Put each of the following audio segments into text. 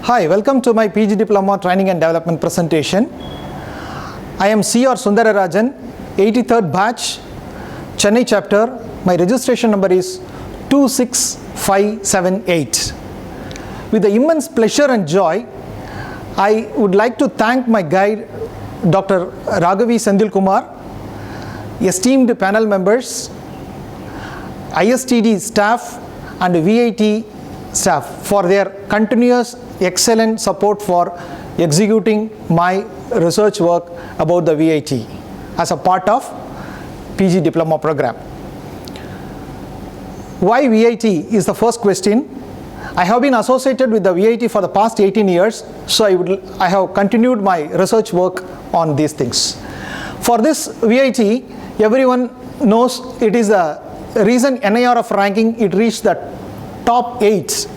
Hi, welcome to my PG Diploma Training and Development presentation. I am C.R. Sundararajan, 83rd batch, Chennai chapter. My registration number is 26578. With the immense pleasure and joy, I would like to thank my guide, Dr. Raghavi Sendil Kumar, esteemed panel members, ISTD staff and VIT staff for their continuous excellent support for executing my research work about the VIT as a part of PG Diploma program. Why VIT is the first question. I have been associated with the VIT for the past 18 years, so I have continued my research work on these things. For this VIT, everyone knows it is the recent NIRF ranking, it reached the top 8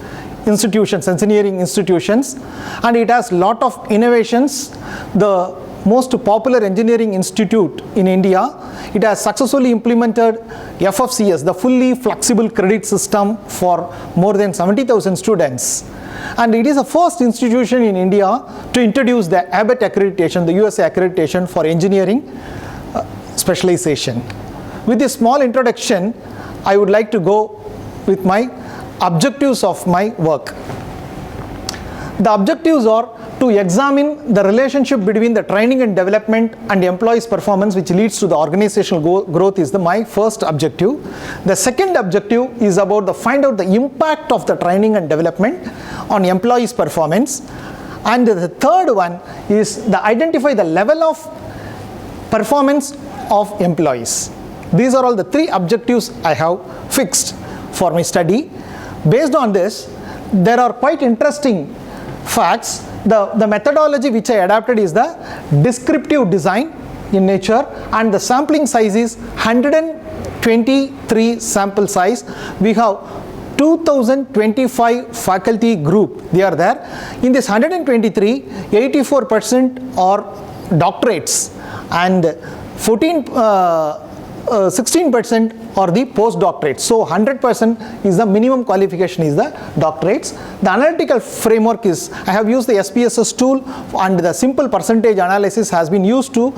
institutions, engineering institutions, and it has lot of innovations. The most popular engineering institute in India, it has successfully implemented FFCS, the fully flexible credit system, for more than 70,000 students. And it is the first institution in India to introduce the ABET accreditation, the USA accreditation for engineering specialization. With this small introduction, I would like to go with my objectives of my work. The objectives are to examine the relationship between the training and development and employees' performance, which leads to the organizational growth, is my first objective. The second objective is about the find out the impact of the training and development on employees' performance. And the third one is the identify the level of performance of employees. These are all the three objectives I have fixed for my study. Based on this, there are quite interesting facts. The methodology which I adapted is the descriptive design in nature, and the sampling size is 123 sample size. We have 2025 faculty group, they are there. In this 123, 84% are doctorates and 16% are the postdoctorates. So 100% is the minimum qualification is the doctorates. The analytical framework is, I have used the SPSS tool, and the simple percentage analysis has been used to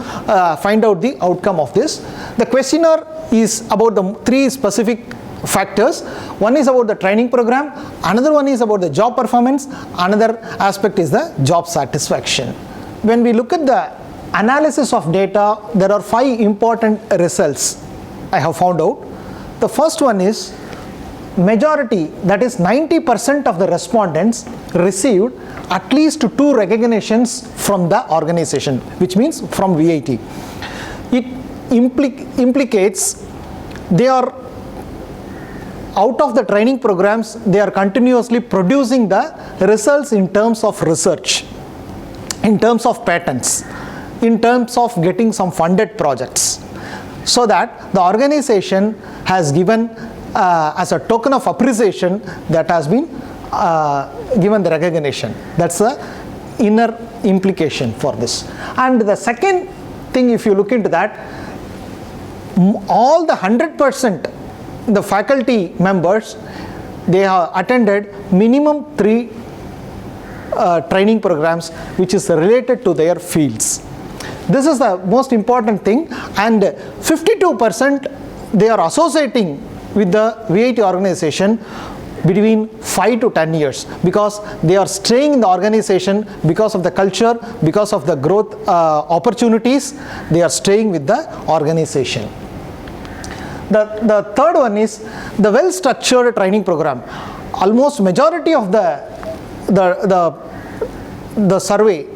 find out the outcome of this. The questionnaire is about the three specific factors. One is about the training program, another one is about the job performance, another aspect is the job satisfaction. When we look at the analysis of data, there are 5 important results I have found out. The first one is majority, that is 90% of the respondents received at least 2 recognitions from the organization, which means from VIT. It implicates they are out of the training programs, they are continuously producing the results in terms of research, in terms of patents, in terms of getting some funded projects, so that the organization has given as a token of appreciation that has been given the recognition. That's the inner implication for this. And the second thing, if you look into that, all the 100% the faculty members, they have attended minimum 3 training programs which is related to their fields. This is the most important thing, and 52% they are associating with the VIT organization between 5 to 10 years, because they are staying in the organization because of the culture, because of the growth opportunities, they are staying with the organization. The third one is the well-structured training program. Almost majority of the survey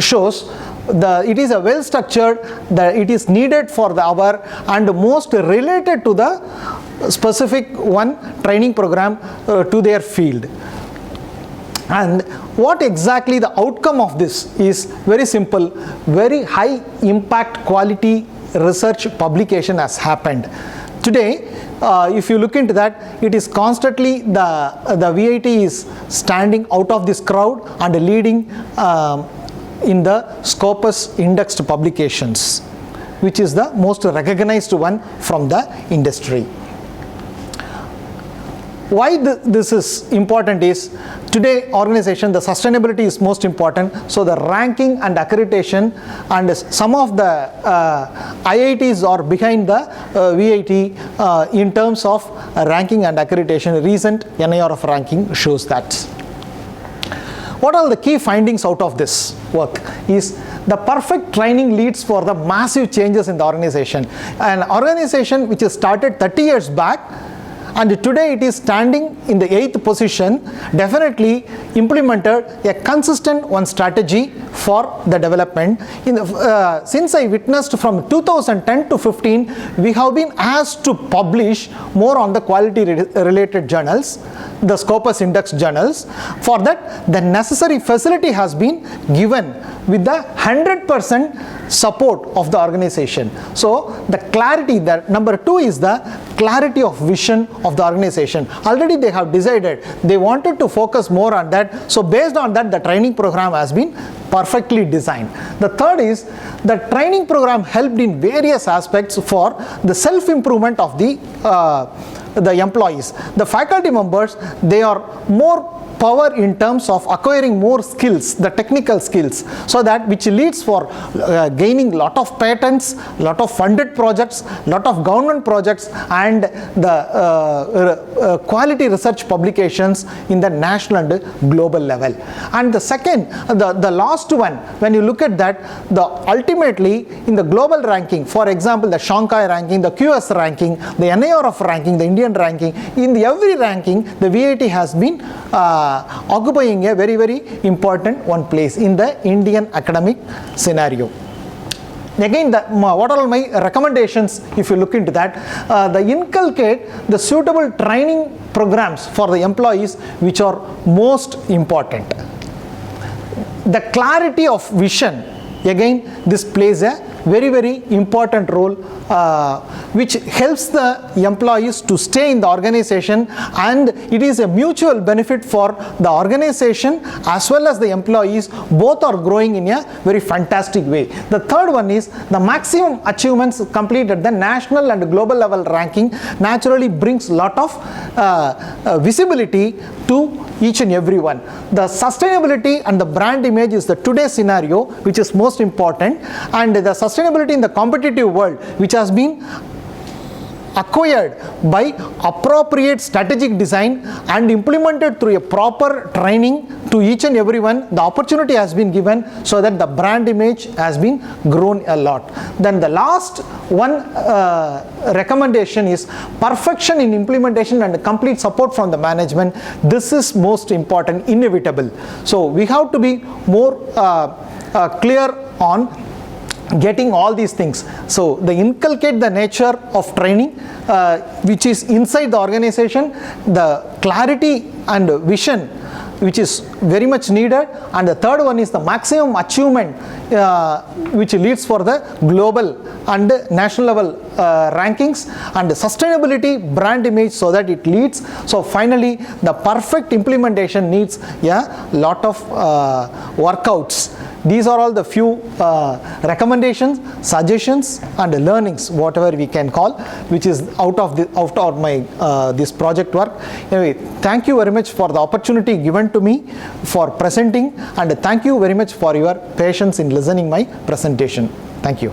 shows it is a well structured, that it is needed for the hour and most related to the specific one training program to their field. And what exactly the outcome of this is very simple. Very high impact quality research publication has happened. Today, if you look into that, it is constantly the VIT is standing out of this crowd and leading in the Scopus indexed publications, which is the most recognized one from the industry. why this is important is, today organization, the sustainability is most important. So the ranking and accreditation, and some of the IITs are behind the VAT in terms of ranking and accreditation. Recent NIRF ranking shows that. What are the key findings out of this work is, the perfect training leads for the massive changes in the organization. An organization which is started 30 years back and today it is standing in the 8th position, definitely implemented a consistent one strategy for the development. Since I witnessed from 2010 to 15, we have been asked to publish more on the quality related journals, the Scopus Index journals. For that, the necessary facility has been given with the 100% support of the organization. So the clarity, that number 2 is the clarity of vision of the organization. Already they have decided they wanted to focus more on that. So based on that, the training program has been perfectly designed. The third is, the training program helped in various aspects for the self-improvement of the employees. The faculty members, they are more power in terms of acquiring more skills, the technical skills, so that which leads for gaining lot of patents, lot of funded projects, lot of government projects, and the quality research publications in the national and global level. And the second, the last one, when you look at that, the ultimately in the global ranking, for example the Shanghai ranking, the QS ranking, the NIRF ranking, the Indian ranking, in the every ranking the VAT has been occupying a very, very important one place in the Indian academic scenario. Again, what are my recommendations if you look into that? The inculcate the suitable training programs for the employees which are most important. The clarity of vision, again this plays a very, very important role, which helps the employees to stay in the organization, and it is a mutual benefit for the organization as well as the employees. Both are growing in a very fantastic way. The third one is, the maximum achievements completed the national and global level ranking naturally brings lot of visibility to each and every one. The sustainability and the brand image is the today's scenario which is most important, and the sustainability in the competitive world which has been acquired by appropriate strategic design and implemented through a proper training to each and everyone. The opportunity has been given so that the brand image has been grown a lot. Then the last one recommendation is perfection in implementation and complete support from the management. This is most important, inevitable. So we have to be more clear on getting all these things. So they inculcate the nature of training which is inside the organization, the clarity and vision which is very much needed, and the third one is the maximum achievement which leads for the global and national level rankings, and sustainability, brand image, so that it leads. So finally the perfect implementation needs a lot of workouts. These are all the few recommendations, suggestions and learnings, whatever we can call, which is out of my this project work. Anyway, thank you very much for the opportunity given to me for presenting, and thank you very much for your patience in listening my presentation. Thank you.